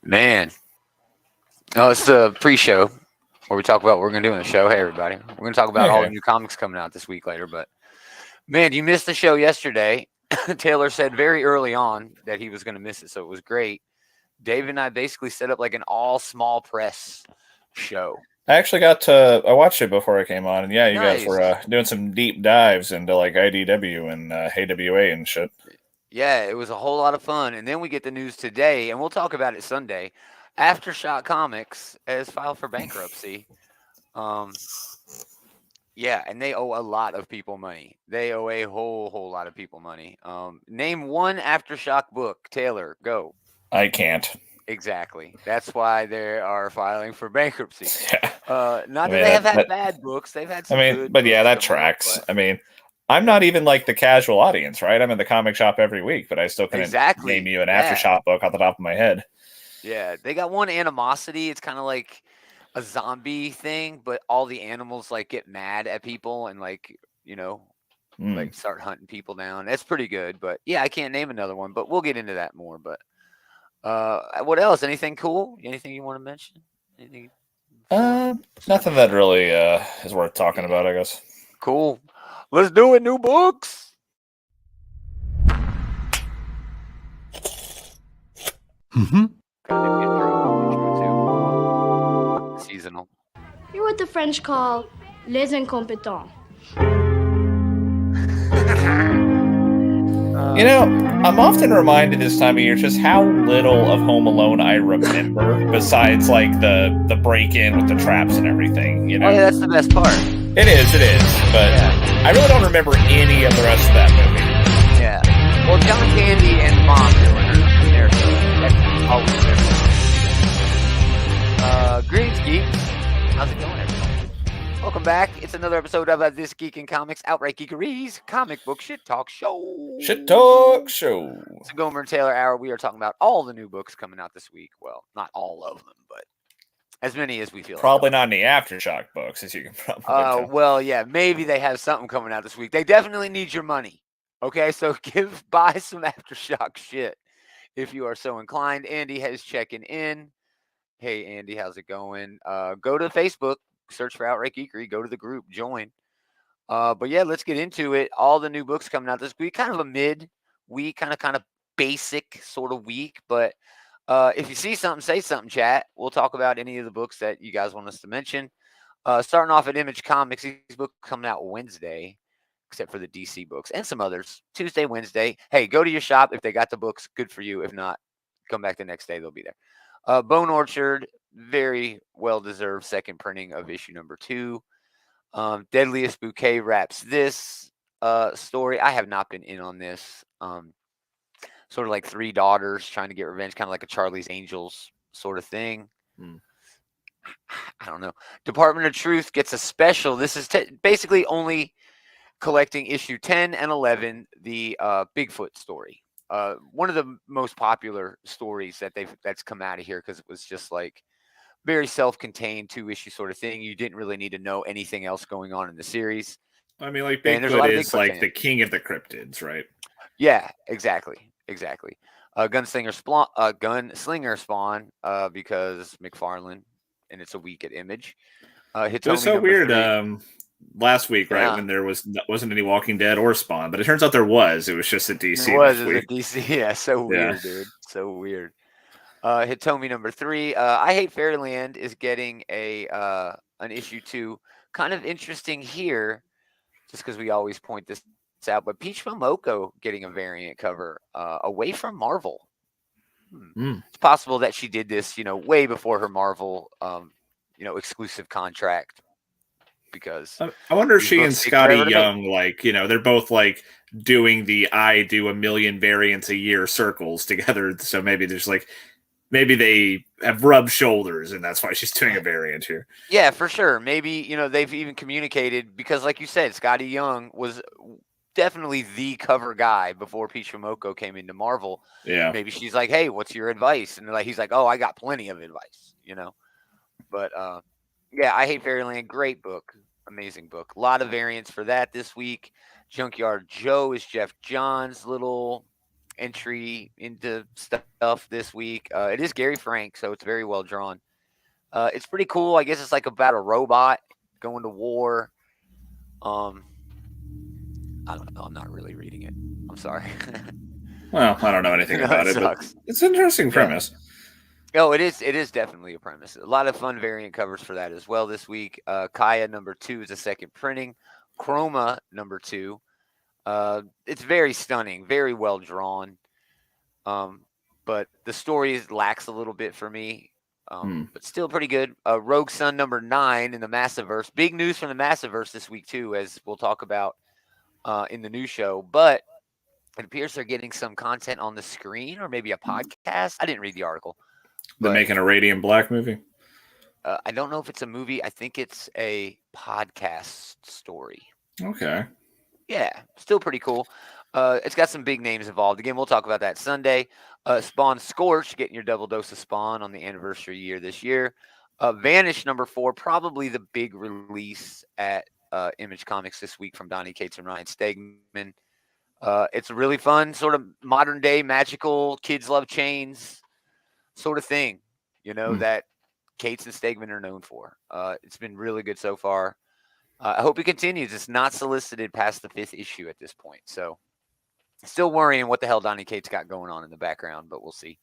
Man, oh, it's the pre-show where we talk about what we're gonna do in the show. Hey, everybody, we're gonna talk about all the Okay. new comics coming out this week later. But man, you missed the show yesterday. Taylor said very early on that he was gonna miss it, so it was great. Dave and I basically set up like an all small press show. I actually I watched it before I came on, and yeah, you guys Nice. were doing some deep dives into like IDW and AWA and shit. Yeah, it was a whole lot of fun. And then we get the news today, and we'll talk about it Sunday. Aftershock Comics has filed for bankruptcy. Um, Yeah, and they owe a lot of people money. They owe a whole lot of people money. Name one aftershock book, Taylor. Go. I can't. Exactly. That's why they are filing for bankruptcy. Yeah. I Not that mean they have that, had that. bad books. They've had I some mean, good but yeah, books that come out, tracks. but I mean, I'm not even like the casual audience, right? I'm in the comic shop every week, but I still couldn't name exactly. you an Yeah. aftershock book off the top of my head. Yeah. They got one animosity. It's kind of like a zombie thing, but all the animals like get mad at people and you know, Hmm. like start hunting people down. That's pretty good. But yeah, I can't name another one, but we'll get into that more. But what else? Anything cool? Anything you want to mention? Anything before Uh, start the Nothing that show? really is worth talking Yeah, about, I guess. cool. Let's do it. New books. Mm-hmm. Got a new intro too. Seasonal. You're what the French call les incompetents. You know, I'm often reminded this time of year just how little of Home Alone I remember, besides like the break in with the traps and everything. You Oh know, yeah, that's the best part. it is, but Yeah, I really don't remember any of the rest of that movie. yeah. Well, John Candy and Mom doing her there, so that's always there. Greetings, geeks. How's it going, everybody? Welcome back. It's another episode of This Geek in Comics Outright Geekeries Comic Book Shit Talk Show. Shit talk show. It's a Gomer and Taylor hour. We are talking about all the new books coming out this week. Well, not all of them, but as many as we feel like Probably talking not any aftershock books, as you can probably about. tell. Well, yeah, maybe they have something coming out this week. They definitely need your money. Okay, so buy some Aftershock shit if you are so inclined. Andy is checking in. Hey, Andy, how's it going? Go to Facebook, search for Outright Geekery, go to the group, join. But yeah, let's get into it. All the new books coming out this week, kind of a mid week, kind of basic sort of week. But if you see something, say something, chat. We'll talk about any of the books that you guys want us to mention. Starting off at Image Comics, these books coming out Wednesday, except for the DC books and some others. Tuesday, Wednesday. Hey, go to your shop if they got the books. Good for you. If not, come back the next day. They'll be there. Bone Orchard, very well deserved second printing of issue number 2. Deadliest Bouquet wraps this story. I have not been in on this. Sort of like three daughters trying to get revenge, kind of like a Charlie's Angels sort of thing. Hmm. I don't know. Department of Truth gets a special. This is basically only collecting issue 10 and 11, the Bigfoot story. One of the most popular stories that's come out of here because it was just like very self-contained 2-issue sort of thing. You didn't really need to know anything else going on in the series. I mean, like And there's a Bigfoot lot of is Bigfoots in like it. the king of the cryptids, right? Yeah, exactly. Gunslinger Spawn, because McFarlane, and it's a week at Image. It was Hitomi so number weird. 3. Last week, right, Yeah, when there wasn't any Walking Dead or Spawn, but it turns out there was. It was just at it DC was this as a week. DC. Yeah, so Yeah. weird, dude. So weird. Hitomi number 3. I Hate Fairyland is getting an issue 2. Kind of interesting here, just because we always point this out. But Peach Momoko getting a variant cover away from Marvel. Mm. It's possible that she did this, way before her Marvel, exclusive contract, because I wonder if these she and books take Scotty forever to make. Young, like, they're both like doing the I do a million variants a year circles together. So maybe they have rubbed shoulders, and that's why she's doing a variant here. Yeah, for sure. Maybe they've even communicated because, like you said, Scotty Young was definitely the cover guy before Peach Momoko came into Marvel. Yeah. Maybe she's like, "Hey, what's your advice?" And he's like, "Oh, I got plenty of advice." But yeah, I Hate Fairyland, great book, amazing book. A lot of variants for that this week. Junkyard Joe is Jeff John's little entry into stuff this week. It is Gary Frank, so it's very well drawn. It's pretty cool. I guess it's like about a robot going to war. Um, I don't know. I'm not really reading it. I'm sorry. Well, I don't know anything No, about it it, but sucks. it's an interesting Yeah. premise. Oh, it is. It is definitely a premise. A lot of fun variant covers for that as well this week. Kaya #2 is a second printing. Chroma #2. It's very stunning, very well drawn. But the story lacks a little bit for me. But still pretty good. Rogue Sun #9 in the Massiverse. Big news from the Massiverse this week too, as we'll talk about in the new show. But it appears they're getting some content on the screen or maybe a podcast. I didn't read the article. They're But making a Radiant Black movie. I don't know if it's a movie. I think it's a podcast story. Okay. Yeah, still pretty cool. It's got some big names involved. Again, we'll talk about that Sunday. Spawn Scorch, getting your double dose of Spawn on the anniversary year this year. Vanish #4, probably the big release at Image Comics this week from Donnie Cates and Ryan Stegman. It's a really fun, sort of modern day magical, kids love chains sort of thing, that Cates and Stegman are known for. It's been really good so far. I hope it continues. It's not solicited past the 5th issue at this point. So still worrying what the hell Donnie Cates got going on in the background, but we'll see.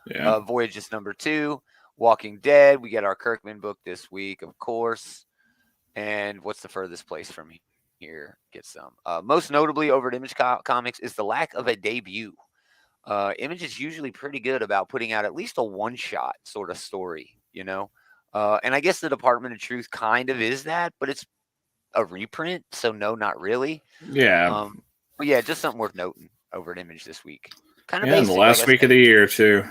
Yeah. Voyage is #2. Walking Dead. We get our Kirkman book this week, of course. And what's the furthest place from here? Get some. Most notably over at Image Comics is the lack of a debut. Image is usually pretty good about putting out at least a one-shot sort of story, and I guess the Department of Truth kind of is that, but it's a reprint, so no, not really. Yeah. But yeah, just something worth noting over at Image this week. Kind of Yeah, basic, the last week of the year too.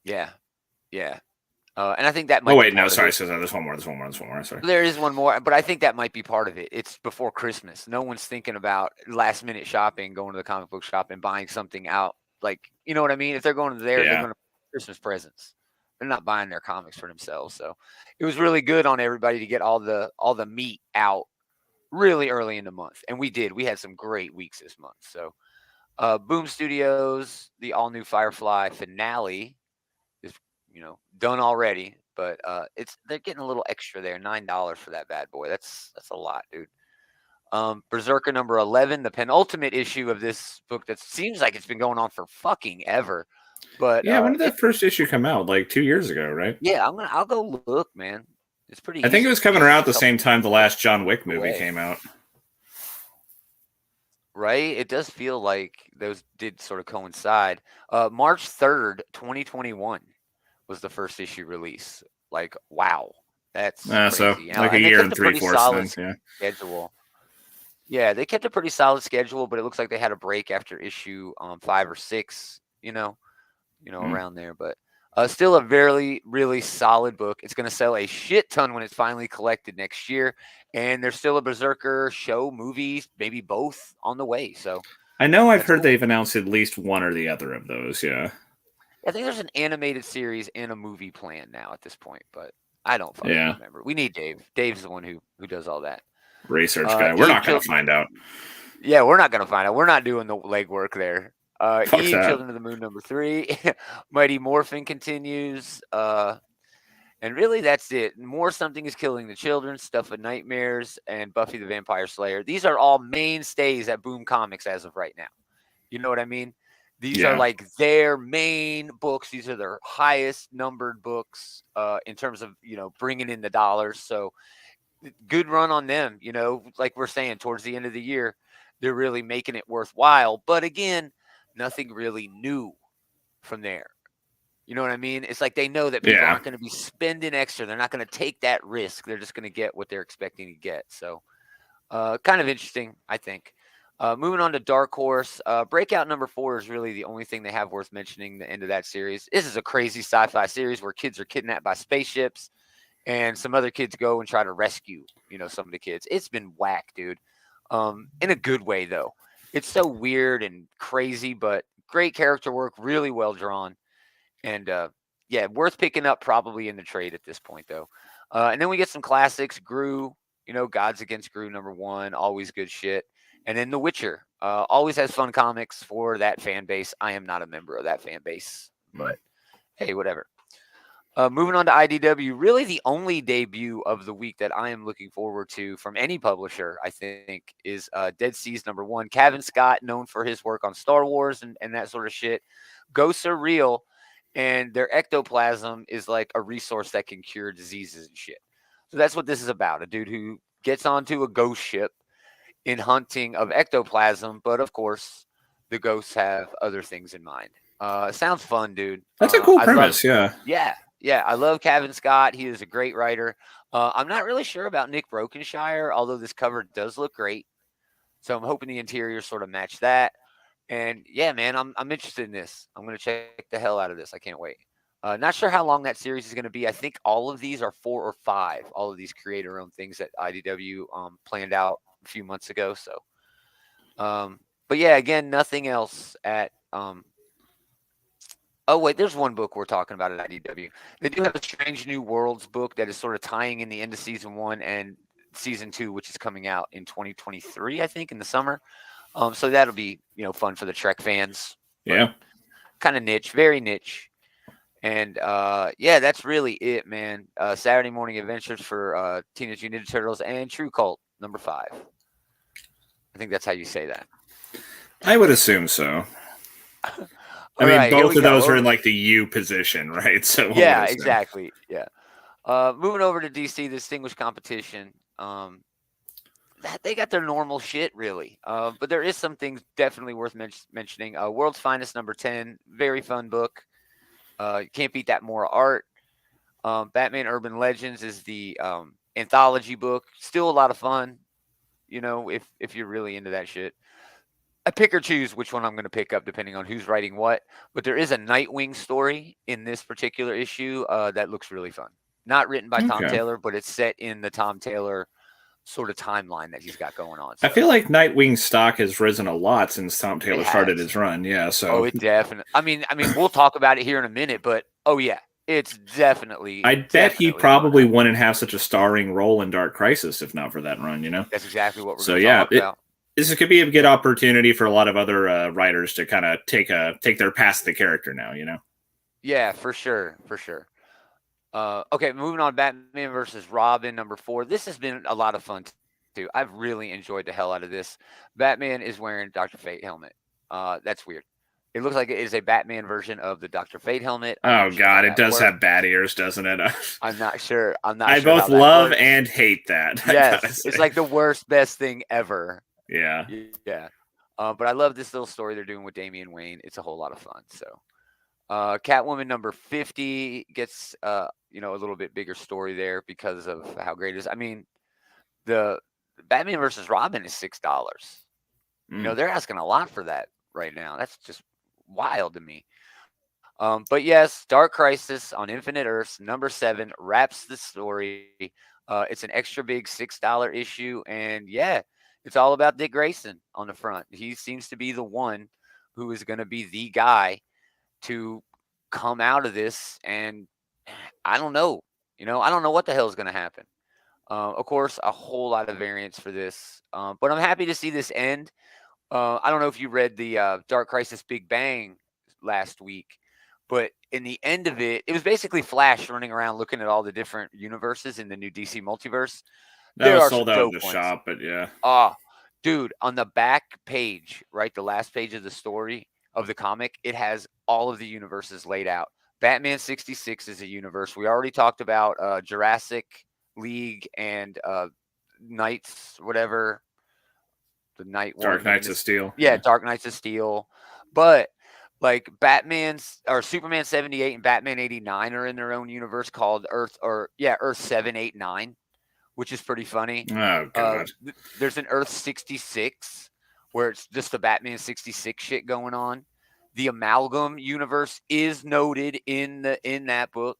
Yeah. And I think that might. Oh be wait, no, part of sorry. it. So there's one more. Sorry. There is one more, but I think that might be part of it. It's before Christmas. No one's thinking about last minute shopping, going to the comic book shop and buying something out. Like, you know what I mean? If they're going there, they're going to buy Christmas presents. They're not buying their comics for themselves. So it was really good on everybody to get all the meat out really early in the month. And we did. We had some great weeks this month. So Boom Studios, the all new Firefly finale is, done already. But they're getting a little extra there, $9 for that bad boy. That's a lot, dude. Berserker #11, the penultimate issue of this book that seems like it's been going on for fucking ever. But yeah, when did that first issue come out? Like 2 years ago, right? Yeah, I'll go look, man. It's pretty. I think it was coming around at the same time the last John Wick movie came out. Right? It does feel like those did sort of coincide. March 3rd, 2021 was the first issue release. Like, wow. That's crazy. So like a year and 3/4 then, schedule. Yeah, they kept a pretty solid schedule, but it looks like they had a break after issue 5 or 6, around there. But still a very, really solid book. It's going to sell a shit ton when it's finally collected next year. And there's still a Berserker show, movies, maybe both on the way. So I know I've heard they've announced at least one or the other of those. Yeah. I think there's an animated series and a movie plan now at this point, but I don't fucking remember. We need Dave. Dave's the one who does all that. Research guy. We're not going to find out. Yeah, we're not going to find out. We're not doing the legwork there. Fuck Eve, that. Children of the Moon #3. Mighty Morphin continues. And really, that's it. More Something is Killing the Children, Stuff of Nightmares, and Buffy the Vampire Slayer. These are all mainstays at Boom Comics as of right now. You know what I mean? These are like their main books. These are their highest numbered books in terms of, bringing in the dollars. So good run on them, like we're saying towards the end of the year, they're really making it worthwhile. But again, nothing really new from there. You know what I mean? It's like they know that people aren't going to be spending extra. They're not going to take that risk. They're just going to get what they're expecting to get. So kind of interesting, I think. Moving on to Dark Horse. Breakout #4 is really the only thing they have worth mentioning, the end of that series. This is a crazy sci-fi series where kids are kidnapped by spaceships and some other kids go and try to rescue, some of the kids. It's been whack, dude. In a good way, though. It's so weird and crazy, but great character work, really well drawn. And, worth picking up probably in the trade at this point, though. And then we get some classics. Gru, Gods Against Gru #1, always good shit. And then The Witcher always has fun comics for that fan base. I am not a member of that fan base, but hey, whatever. Moving on to IDW, really the only debut of the week that I am looking forward to from any publisher, I think, is Dead Seas #1. Kevin Scott, known for his work on Star Wars and that sort of shit. Ghosts are real, and their ectoplasm is like a resource that can cure diseases and shit. So that's what this is about. A dude who gets onto a ghost ship in hunting of ectoplasm, but of course, the ghosts have other things in mind. Sounds fun, dude. That's a cool premise, yeah. Yeah, I love Kevin Scott. He is a great writer. I'm not really sure about Nick Brokenshire, although this cover does look great. So I'm hoping the interiors sort of match that. And yeah, man, I'm interested in this. I'm going to check the hell out of this. I can't wait. Not sure how long that series is going to be. I think all of these are 4 or 5. All of these creator-owned things that IDW planned out a few months ago. So, but yeah, again, nothing else at. Oh wait, there's one book we're talking about at IDW. They do have a Strange New Worlds book that is sort of tying in the end of season 1 and season 2, which is coming out in 2023, I think, in the summer. So that'll be fun for the Trek fans. Yeah, kind of niche, very niche. And yeah, that's really it, man. Saturday Morning Adventures for Teenage Mutant Ninja Turtles and True Cult #5. I think that's how you say that. I would assume so. I mean, both of those are in like the U position, right? So yeah, exactly. Yeah. Moving over to DC, Distinguished Competition. They got their normal shit, really. But there is some things definitely worth mentioning. World's Finest #10, very fun book. You can't beat that more art. Batman Urban Legends is the anthology book. Still a lot of fun, if you're really into that shit. I pick or choose which one I'm going to pick up depending on who's writing what. But there is a Nightwing story in this particular issue that looks really fun. Not written by Tom Taylor, but it's set in the Tom Taylor sort of timeline that he's got going on. So. I feel like Nightwing stock has risen a lot since Tom Taylor started his run. Yeah, so it definitely. I mean, we'll talk about it here in a minute, but yeah, it's definitely. I bet he probably wouldn't have such a starring role in Dark Crisis if not for that run. That's exactly what we're. So yeah, this could be a good opportunity for a lot of other writers to kind of take their pass to the character now. Yeah, for sure. Okay, moving on. Batman versus Robin #4. This has been a lot of fun too. I've really enjoyed the hell out of this. Batman is wearing Dr. Fate helmet. That's weird. It looks like it is a Batman version of the Dr. Fate helmet. Oh God, it does have bat ears, doesn't it? I'm not sure. I both love and hate that. Yes, it's like the worst, best thing ever. Yeah. But I love this little story they're doing with Damian Wayne. It's a whole lot of fun. So, Catwoman #50 gets a little bit bigger story there because of how great it is. I mean, the Batman versus Robin is $6. They're asking a lot for that right now. That's just wild to me. But yes, Dark Crisis on Infinite Earths #7 wraps the story. It's an extra big $6 issue, and yeah, it's all about Dick Grayson on the front. He seems to be the one who is going to be the guy to come out of this, and I don't know. I don't know what the hell is going to happen. Of course, a whole lot of variants for this, but I'm happy to see this end. I don't know if you read the Dark Crisis Big Bang last week, but in the end of it, it was basically Flash running around looking at all the different universes in the new DC multiverse. That was sold out in the shop, but yeah. Dude, on the back page, right, the last page of the story of the comic, it has all of the universes laid out. Batman 66 is a universe. We already talked about Jurassic League and Knights, whatever. The Night Dark Knights of Steel. Yeah, Dark Knights of Steel. But like Superman 78 and Batman 89 are in their own universe called Earth 789, which is pretty funny. Oh God. There's an Earth 66 where it's just the Batman 66 shit going on. The Amalgam universe is noted in that book.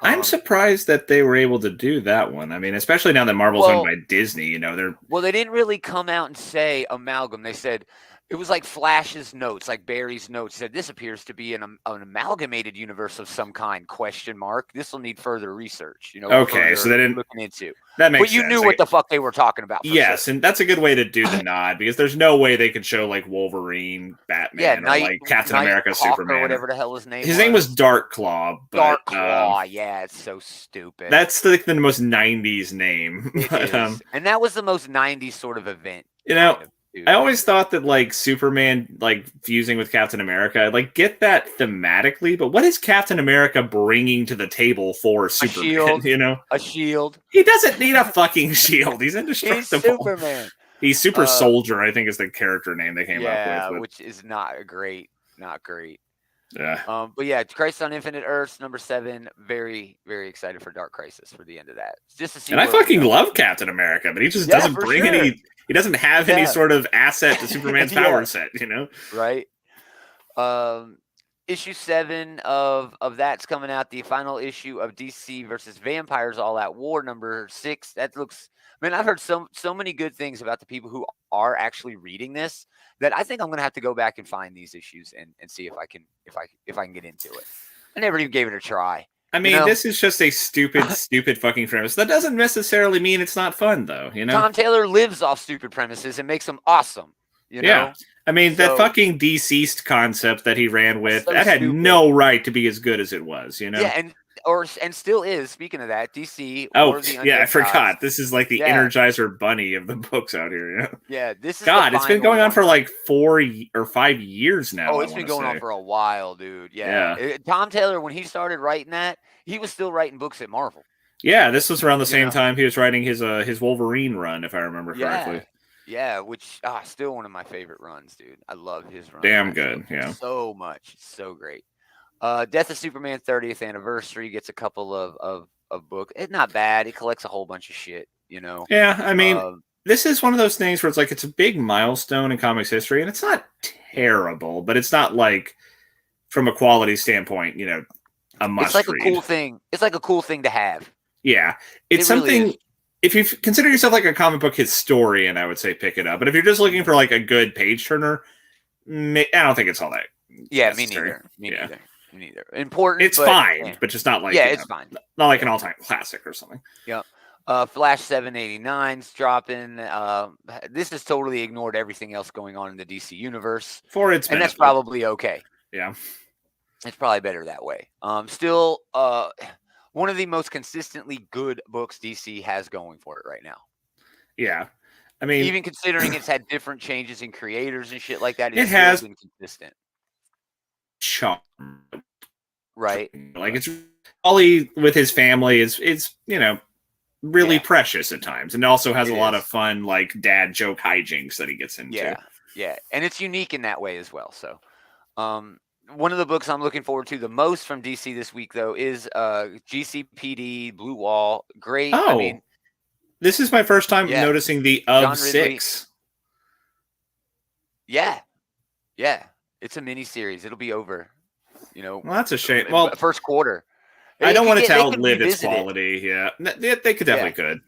I'm surprised that they were able to do that one. I mean, especially now that Marvel's owned by Disney, they're... Well, they didn't really come out and say Amalgam. They said It was like Flash's notes, like Barry's notes said, this appears to be an amalgamated universe of some kind, question mark. This will need further research, Okay, so they didn't looking into. that makes But you sense. knew what the fuck they were talking about. Yes, sure. and that's a good way to do the nod because there's no way they could show like Wolverine, Batman, or like Captain America, Superman, or whatever the hell his name was. His name was Dark Claw. But, yeah, it's so stupid. That's like the most 90s name. It is. And that was the most 90s sort of event. I always thought that like Superman like fusing with Captain America, like get that thematically, but what is Captain America bringing to the table for Superman? A shield. He doesn't need a fucking shield. He's indestructible. He's Superman. He's Super Soldier, I think is the character name they came up with. Which is not great. Yeah. But yeah, Crisis on Infinite Earths, number 7. Very, very excited for Dark Crisis for the end of that. Just to see. And I fucking love Captain America, but he just doesn't bring any. He doesn't have any sort of asset to Superman's power set, Right. Issue 7 of that's coming out. The final issue of DC versus Vampires All Out War, number 6. That looks. Man, I've heard so many good things about the people who are actually reading this that I think I'm gonna have to go back and find these issues and see if I can get into it. I never even gave it a try. I mean, this is just a stupid fucking premise. That doesn't necessarily mean it's not fun, though. Tom Taylor lives off stupid premises and makes them awesome. Yeah. I mean, that fucking deceased concept that he ran with, that had no right to be as good as it was, Yeah, and still is. Speaking of that, DC. I forgot. This is like the Energizer Bunny of the books out here. Yeah, this is. God, it's been going on for like 4 or 5 years now. Oh, it's been going on for a while, dude. Yeah. Tom Taylor, when he started writing that, he was still writing books at Marvel. Yeah, this was around the same time he was writing his Wolverine run, if I remember correctly. Yeah, which still one of my favorite runs, dude. I love his run. Damn good, yeah. So much. It's so great. Death of Superman 30th anniversary gets a couple of books. It's not bad. It collects a whole bunch of shit, Yeah, I mean, this is one of those things where it's like it's a big milestone in comics history, and it's not terrible, but it's not like from a quality standpoint, a must It's like read. A cool thing. It's like a cool thing to have. Yeah, it's something. Really, if you consider yourself like a comic book historian, I would say pick it up. But if you're just looking for like a good page turner, I don't think it's all that. Yeah, necessary. Me neither. Important. It's fine, but just not like it's fine. Not like an all-time classic or something. Yeah. Flash 789's dropping. This has totally ignored everything else going on in the DC universe for its benefit. And that's probably okay. Yeah, it's probably better that way. Still, one of the most consistently good books DC has going for it right now. Yeah. I mean, even considering it's had different changes in creators and shit like that, it has been consistent. Charm. Right. Like it's Ollie with his family is really precious at times, and also has a lot of fun like dad joke hijinks that he gets into. Yeah, and it's unique in that way as well. So, one of the books I'm looking forward to the most from DC this week, though, is GCPD Blue Wall. Great. Oh, I mean, this is my first time noticing the of 6. Yeah. It's a mini series. It'll be over. Well, that's a shame. Well, first quarter. I don't want it to outlive its quality. Yeah, they could definitely could.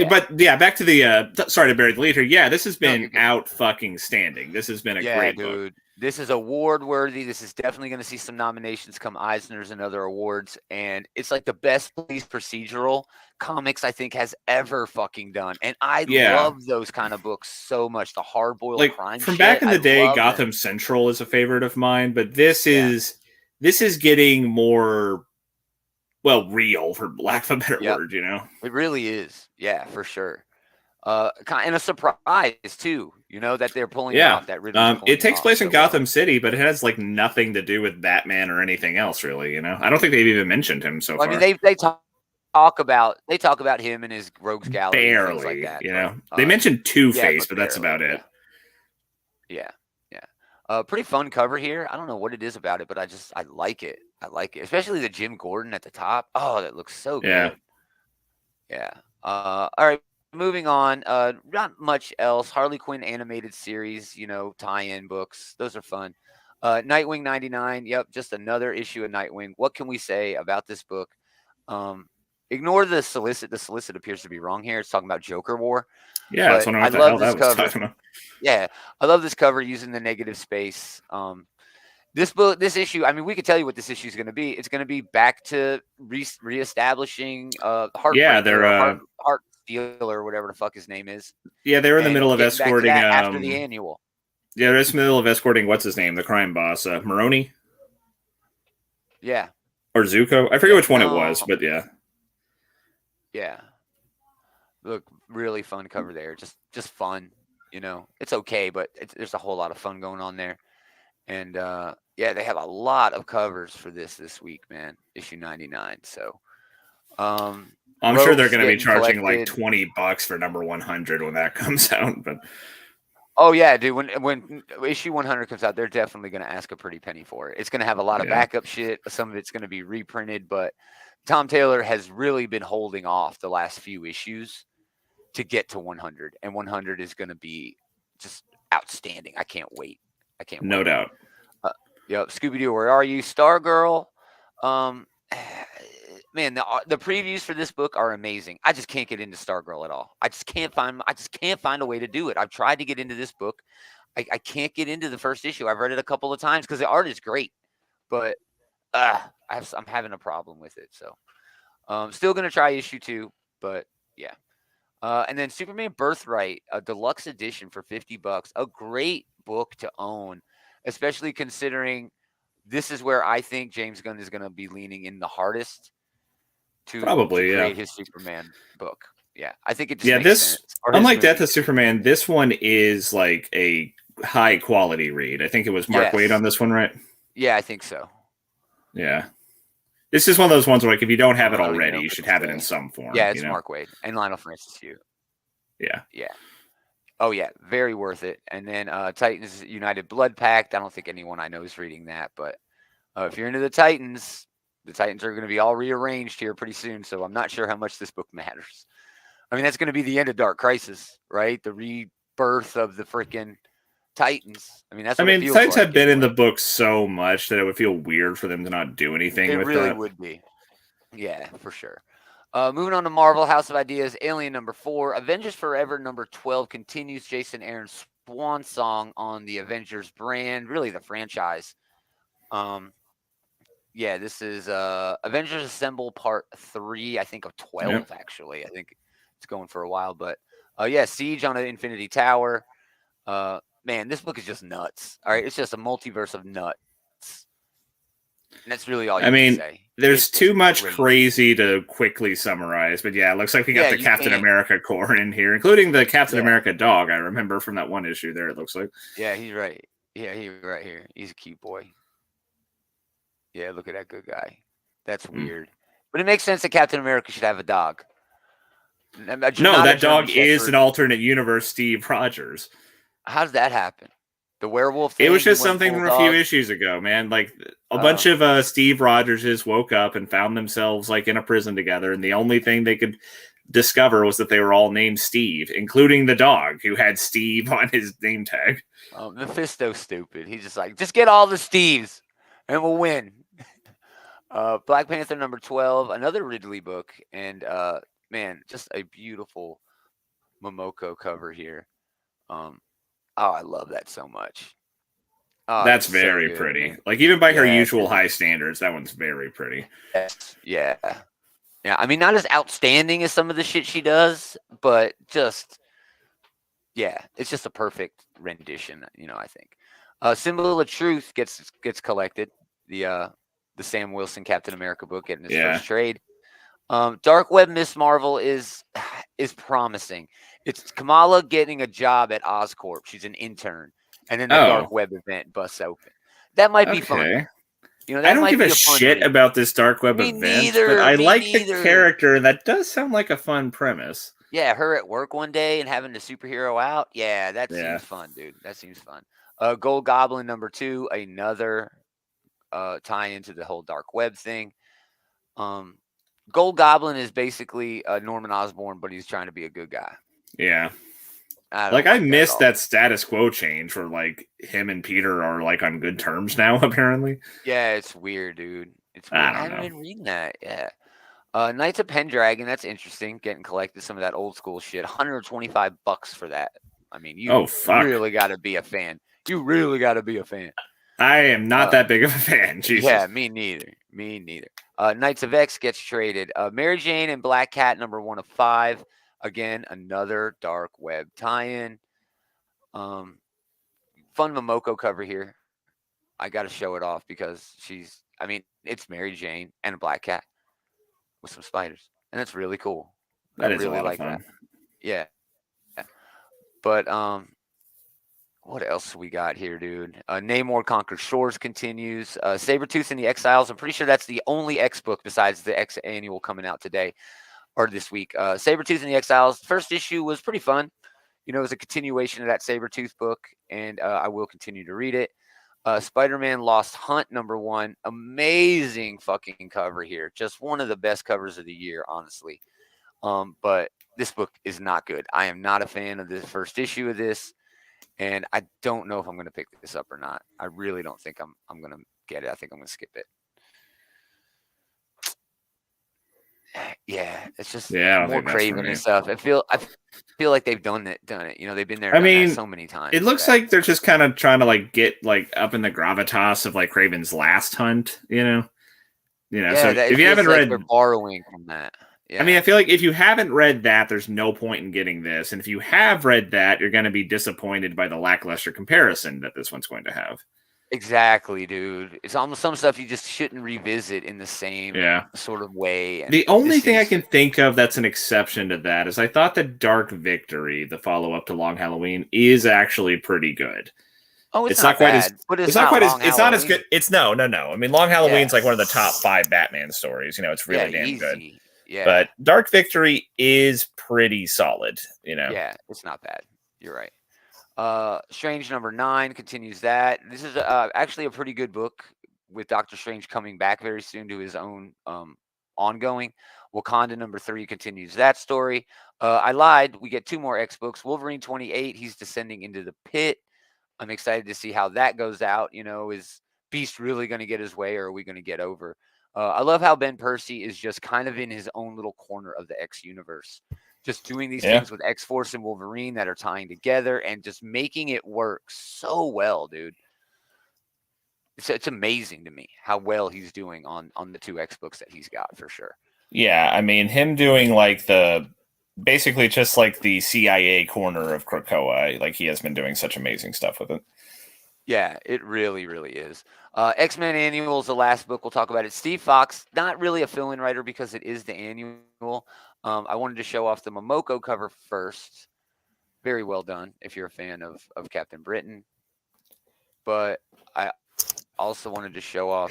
But back to the. Sorry to bury the lead here. Yeah, this has been out fucking standing. This has been a great book. This is award worthy. This is definitely going to see some nominations come Eisner's and other awards. And it's like the best police procedural comics I think has ever fucking done. And I love those kind of books so much. The hard-boiled crime from back in the day, Gotham Central is a favorite of mine, but this is getting more real, for lack of a better word, It really is. Yeah, for sure. And a surprise too, that they're pulling off that. It takes place in Gotham City, but it has like nothing to do with Batman or anything else, really. I don't think they've even mentioned him so far. I mean, they talk about him and his rogues gallery, barely, and things like that. They mentioned Two-Face, but that's about it. Yeah. Pretty fun cover here. I don't know what it is about it, but I like it. Especially the Jim Gordon at the top. Oh, that looks so good. Yeah. All right. Moving on, not much else. Harley Quinn animated series, tie-in books. Those are fun. Nightwing 99. Yep, just another issue of Nightwing. What can we say about this book? Ignore the solicit. The solicit appears to be wrong here. It's talking about Joker War. Yeah, But so I don't know I what the hell love that this was cover. talking about. Yeah, I love this cover using the negative space. This book, this issue, I mean, we could tell you what this issue is going to be. It's going to be back to reestablishing Yeah, Heartbreaker or Heart Stealer or whatever the fuck his name is. Yeah, they were in the And middle of getting back to escorting. that after the annual. Yeah, they're in the middle of escorting. What's his name? The crime boss, Maroni Yeah. or Zuko. I forget which one it was, but yeah. Yeah. Look, really fun cover there. Just fun. It's okay, but there's a whole lot of fun going on there. And yeah, they have a lot of covers for this week, man. Issue 99. So I'm sure they're Rogue's going to be getting charging like collected. $20 for number 100 when that comes out. But Oh yeah, dude. When issue 100 comes out, they're definitely going to ask a pretty penny for it. It's going to have a lot of backup shit. Some of it's going to be reprinted, but Tom Taylor has really been holding off the last few issues to get to 100, and 100 is going to be just outstanding. I can't wait. No doubt. Yep. Scooby-Doo, where are you? Stargirl. Man, the previews for this book are amazing. I just can't get into Stargirl at all. I just can't find a way to do it. I've tried to get into this book. I can't get into the first issue. I've read it a couple of times because the art is great, but I'm having a problem with it. So still gonna try issue 2, but yeah. And then Superman Birthright, a deluxe edition for $50, a great book to own, especially considering this is where I think James Gunn is going to be leaning in the hardest to create his Superman book. Yeah, I think it just makes sense. Unlike Death of Superman, this one is like a high quality read. I think it was Mark Waid on this one, right? Yeah, I think so. Yeah. This is one of those ones where, like, if you don't have it already, you should have it in some form. Yeah, it's Mark Waid and Lionel Francis Hugh. Yeah. Yeah. Oh, yeah. Very worth it. And then Titans United Blood Pact. I don't think anyone I know is reading that. But if you're into the Titans are going to be all rearranged here pretty soon. So I'm not sure how much this book matters. I mean, that's going to be the end of Dark Crisis, right? The rebirth of the freaking Titans. I mean, that's what it feels Titans like have been in the book so much that it would feel weird for them to not do anything with that. It really would be. Yeah, for sure. Moving on to Marvel, House of Ideas, Alien number 4, Avengers Forever number 12 continues Jason Aaron's swan song on the Avengers brand, really the franchise. Yeah, this is Avengers Assemble Part 3, I think of 12 actually. I think it's going for a while, but yeah, Siege on an Infinity Tower. Man, this book is just nuts. All right, it's just a multiverse of nuts. And that's really all you can say. There's too much crazy to quickly summarize, but yeah, it looks like we got the Captain America core in here, including the Captain America dog. I remember from that one issue there, it looks like. Yeah, he's right. Yeah, he's right here. He's a cute boy. Yeah, look at that good guy. That's weird. But it makes sense that Captain America should have a dog. No, that dog is an alternate universe Steve Rogers. How does that happen? The werewolf thing? It was just something from a few issues ago, man. Like a bunch of Steve Rogerses woke up and found themselves like in a prison together, and the only thing they could discover was that they were all named Steve, including the dog who had Steve on his name tag. Mephisto's stupid. He's just like, just get all the Steves and we'll win. Black Panther number 12, another Ridley book, and man, just a beautiful Momoko cover here. Oh, I love that so much. Oh, that's very pretty. Man. Like, even by her usual high standards, that one's very pretty. Yeah. Yeah, I mean, not as outstanding as some of the shit she does, but just, yeah, it's just a perfect rendition, I think. Symbol of Truth gets collected. The Sam Wilson Captain America book getting his first trade. Dark Web Miss Marvel is promising. It's Kamala getting a job at Oscorp. She's an intern, and then the Dark Web event busts open. That might be fun. I don't give a shit about this Dark Web event, but I like the character, and that does sound like a fun premise. Yeah, her at work one day and having the superhero out. Yeah, that seems fun, dude. That seems fun. Gold Goblin number 2, another tie into the whole Dark Web thing. Gold Goblin is basically Norman Osborn, but he's trying to be a good guy. Yeah. I missed that status quo change where like him and Peter are like on good terms now, apparently. Yeah, it's weird, dude. It's weird. I haven't been reading that. Yeah. Knights of Pendragon, that's interesting. Getting collected some of that old school shit. $125 for that. I mean, you really got to be a fan. You really got to be a fan. I am not that big of a fan. Jesus. Yeah, me neither. Me neither. Knights of X gets traded. Mary Jane and Black Cat, number 1 of 5. Again, another dark web tie-in. Fun Momoko cover here. I got to show it off because it's Mary Jane and a Black Cat with some spiders, and that's really cool. I really like that. Yeah. But what else we got here, dude? Namor Conquered Shores continues. Sabretooth and the Exiles. I'm pretty sure that's the only X book besides the X annual coming out today or this week. Sabretooth and the Exiles. First issue was pretty fun. It was a continuation of that Sabretooth book, and I will continue to read it. Spider-Man Lost Hunt, number 1. Amazing fucking cover here. Just one of the best covers of the year, honestly. But this book is not good. I am not a fan of the first issue of this, and I don't know if I'm going to pick this up or not. I really don't think I'm going to get it. I think I'm going to skip it. Yeah, it's just more Craven and stuff. I feel like they've done it. They've been there. I mean, so many times. It looks like they're just kind of trying to get up in the gravitas of Craven's Last Hunt. So if you haven't read, they're borrowing from that. Yeah. I mean, I feel like if you haven't read that, there's no point in getting this, and if you have read that, you're going to be disappointed by the lackluster comparison that this one's going to have. Exactly, dude. It's almost some stuff you just shouldn't revisit in the same sort of way. And the only thing I can think of that's an exception to that is I thought that Dark Victory, the follow-up to Long Halloween, is actually pretty good. Oh, it's not quite bad, but it's not as good. It's no. I mean, Long Halloween's one of the top 5 Batman stories. It's really damn good. Yeah. But Dark Victory is pretty solid. Yeah, it's not bad. You're right. Strange number 9 continues that. This is actually a pretty good book with Doctor Strange coming back very soon to his own ongoing. Wakanda number 3 continues that story. I lied. We get 2 more X books. Wolverine 28, he's descending into the pit. I'm excited to see how that goes out. Is Beast really going to get his way, or are we going to get over? I love how Ben Percy is just kind of in his own little corner of the X universe. Just doing these things with X-Force and Wolverine that are tying together and just making it work so well, dude. It's amazing to me how well he's doing on the 2 X books that he's got, for sure. Yeah, I mean, him doing basically just the CIA corner of Krakoa, he has been doing such amazing stuff with it. Yeah, it really, really is. X-Men Annual is the last book we'll talk about. It's Steve Fox, not really a fill-in writer because it is the annual. I wanted to show off the Momoko cover first. Very well done if you're a fan of Captain Britain. But I also wanted to show off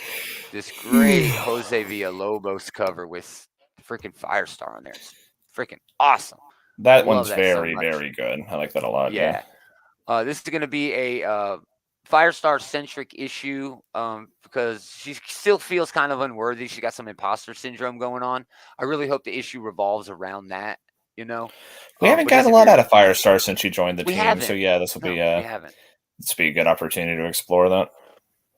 this great Jose Villalobos cover with freaking Firestar on there. It's freaking awesome. That one's very, very good. I like that a lot. Yeah. This is going to be a Firestar-centric issue because she still feels kind of unworthy. She got some imposter syndrome going on. I really hope the issue revolves around that, We haven't gotten a lot out of Firestar since she joined the team. Haven't. So, this will be this be a good opportunity to explore that.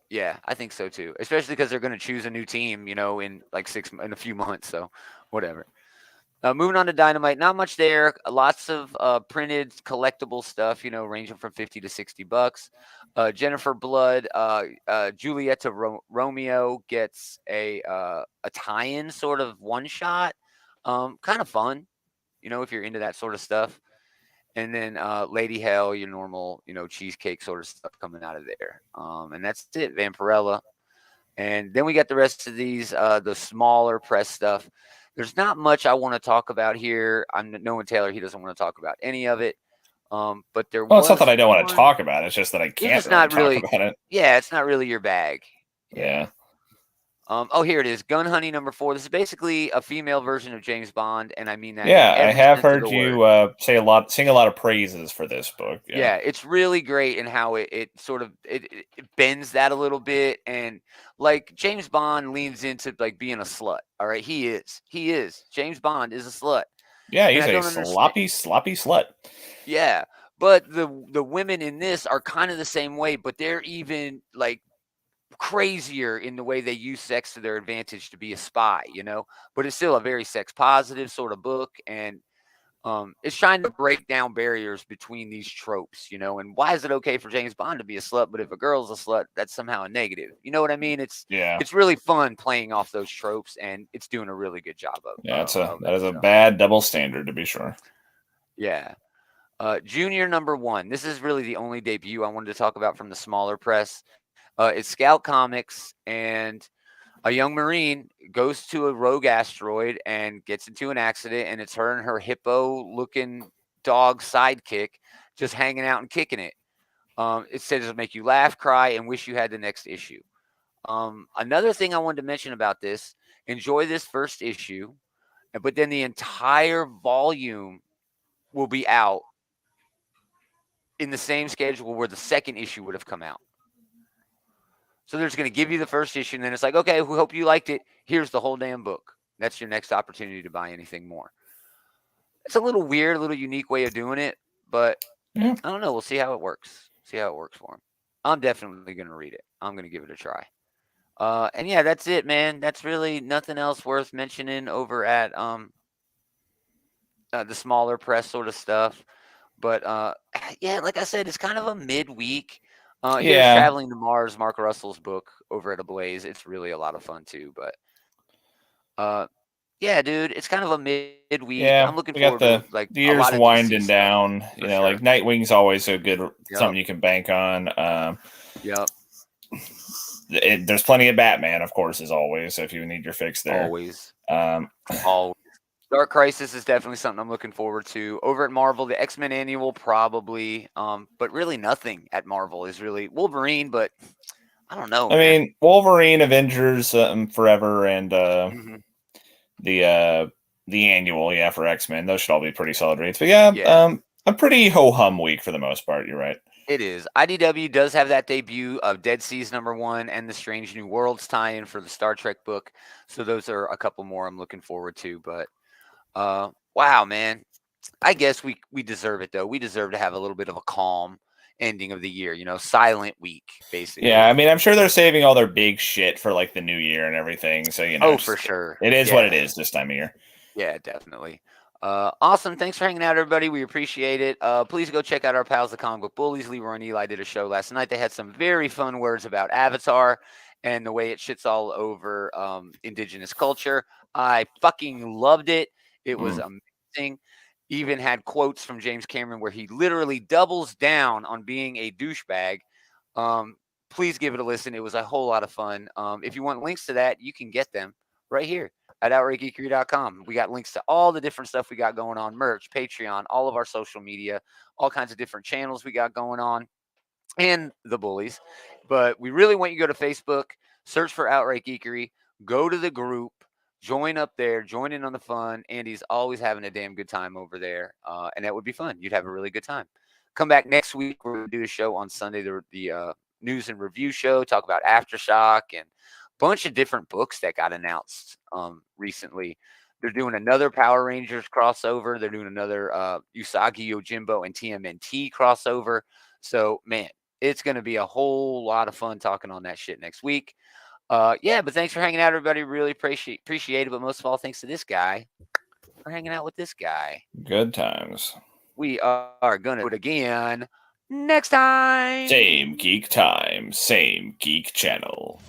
Yeah, I think so, too. Especially because they're going to choose a new team, in in a few months. So, whatever. Moving on to Dynamite, not much there. Lots of printed collectible stuff, ranging from $50 to $60. Jennifer Blood, Julieta Romeo gets a tie-in sort of one-shot. Kind of fun, if you're into that sort of stuff. And then Lady Hell, your normal, cheesecake sort of stuff coming out of there. And that's it, Vampirella. And then we got the rest of these, the smaller press stuff. There's not much I want to talk about here. I'm knowing Taylor, he doesn't want to talk about any of it. But there it's not that I don't want to talk about it. It's just that I can't talk about it. Yeah, it's not really your bag. Yeah. Here it is. Gun Honey number 4. This is basically a female version of James Bond, and I mean that. Yeah, I have heard you sing a lot of praises for this book. Yeah, it's really great in how it sort of it bends that a little bit, and James Bond leans into being a slut. All right, he is. James Bond is a slut. Yeah, he's a sloppy slut. Yeah, but the women in this are kind of the same way, but they're even crazier in the way they use sex to their advantage to be a spy, you know. But it's still a very sex positive sort of book, and it's trying to break down barriers between these tropes, you know. And why is it okay for James Bond to be a slut, but if a girl's a slut, that's somehow a negative? You know what I mean? It's really fun playing off those tropes, and it's doing a really good job of. Yeah, that is a bad double standard, to be sure. Yeah. Junior #1. This is really the only debut I wanted to talk about from the smaller press. It's Scout Comics, and a young Marine goes to a rogue asteroid and gets into an accident, and it's her and her hippo-looking dog sidekick just hanging out and kicking it. It says it'll make you laugh, cry, and wish you had the next issue. Another thing I wanted to mention about this, enjoy this first issue, but then the entire volume will be out in the same schedule where the second issue would have come out. So they're just going to give you the first issue, and then it's like, okay, we hope you liked it. Here's the whole damn book. That's your next opportunity to buy anything more. It's a little weird, a little unique way of doing it, but I don't know. We'll see how it works. See how it works for him. I'm definitely going to read it. I'm going to give it a try. And yeah, that's it, man. That's really nothing else worth mentioning over at the smaller press sort of stuff. But yeah, like I said, it's kind of a midweek. Here's Traveling to Mars, Mark Russell's book over at Ablaze. It's really a lot of fun too. But yeah, dude, it's kind of a midweek. Yeah, I'm looking forward to like the year's winding down. You know, like Nightwing's always a good something you can bank on. Yep. There's plenty of Batman, of course, as always. If you need your fix there, always. Dark Crisis is definitely something I'm looking forward to. Over at Marvel, the X-Men Annual probably, but really nothing at Marvel is really Wolverine. But I don't know. I mean, Wolverine, Avengers, Forever, and the Annual, for X-Men. Those should all be pretty solid reads. But a pretty ho-hum week for the most part. You're right. It is. IDW does have that debut of Dead Seas #1 and the Strange New Worlds tie-in for the Star Trek book. So those are a couple more I'm looking forward to. But wow, man. I guess we deserve it, though. We deserve to have a little bit of a calm ending of the year, you know, silent week, basically. Yeah, I mean, I'm sure they're saving all their big shit for like the new year and everything. So, you know, oh, for sure. It is what it is this time of year. Yeah, definitely. Awesome. Thanks for hanging out, everybody. We appreciate it. Please go check out our pals, the Comic Book Bullies. Leroy and Eli did a show last night. They had some very fun words about Avatar and the way it shits all over indigenous culture. I fucking loved it. It was amazing. Even had quotes from James Cameron where he literally doubles down on being a douchebag. Please give it a listen. It was a whole lot of fun. If you want links to that, you can get them right here at outrightgeekery.com. We got links to all the different stuff we got going on, merch, Patreon, all of our social media, all kinds of different channels we got going on, and the bullies. But we really want you to go to Facebook, search for Outright Geekery, go to the group, join up there, join in on the fun. Andy's always having a damn good time over there, and that would be fun. You'd have a really good time. Come back next week. We're going to do a show on Sunday, the news and review show, talk about Aftershock and bunch of different books that got announced recently. They're doing another Power Rangers crossover. They're doing another Usagi Yojimbo and TMNT crossover. So, man, it's going to be a whole lot of fun talking on that shit next week. Yeah, but thanks for hanging out, everybody. Really appreciate it. But most of all, thanks to this guy for hanging out with this guy. Good times. We are going to do it again next time. Same geek time, same geek channel.